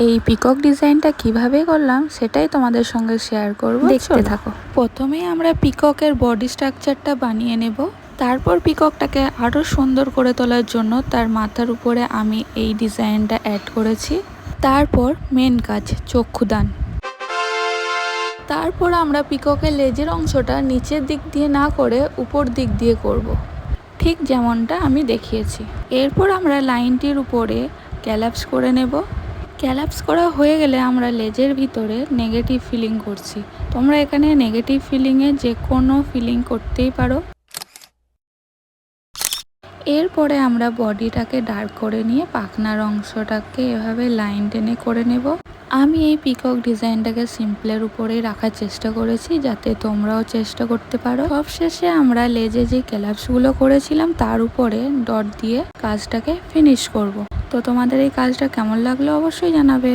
এই পিকক ডিজাইনটা কিভাবে করলাম সেটাই তোমাদের সঙ্গে শেয়ার করব, দেখতে থাকো। প্রথমেই আমরা পিককের বডি স্ট্রাকচারটা বানিয়ে নেব। তারপর পিককটাকে আরও সুন্দর করে তোলার জন্য তার মাথার উপরে আমি এই ডিজাইনটা অ্যাড করেছি। তারপর মেন কাজ চক্ষুদান। তারপর আমরা পিককের লেজের অংশটা নিচের দিক দিয়ে না করে উপর দিক দিয়ে করব, ঠিক যেমনটা আমি দেখিয়েছি। এরপর আমরা লাইনটির উপরে ক্যালাপস করে নেব। ক্যালাপস করা হয়ে গেলে আমরা লেজের ভিতরে নেগেটিভ ফিলিং করছি। তোমরা এখানে নেগেটিভ ফিলিংয়ে যে কোনো ফিলিং করতেই পারো। এরপরে আমরা বডিটাকে ডার্ক করে নিয়ে পাখনার অংশটাকে এভাবে লাইন টেনে করে নেব। আমি এই পিকক ডিজাইনটাকে সিম্পলের উপরেই রাখার চেষ্টা করেছি, যাতে তোমরাও চেষ্টা করতে পারো। সবশেষে আমরা লেজে যে ক্যালাপসগুলো করেছিলাম তার উপরে ডট দিয়ে কাজটাকে ফিনিশ করব। তো তোমাদের এই কাজটা কেমন লাগলো অবশ্যই জানাবে।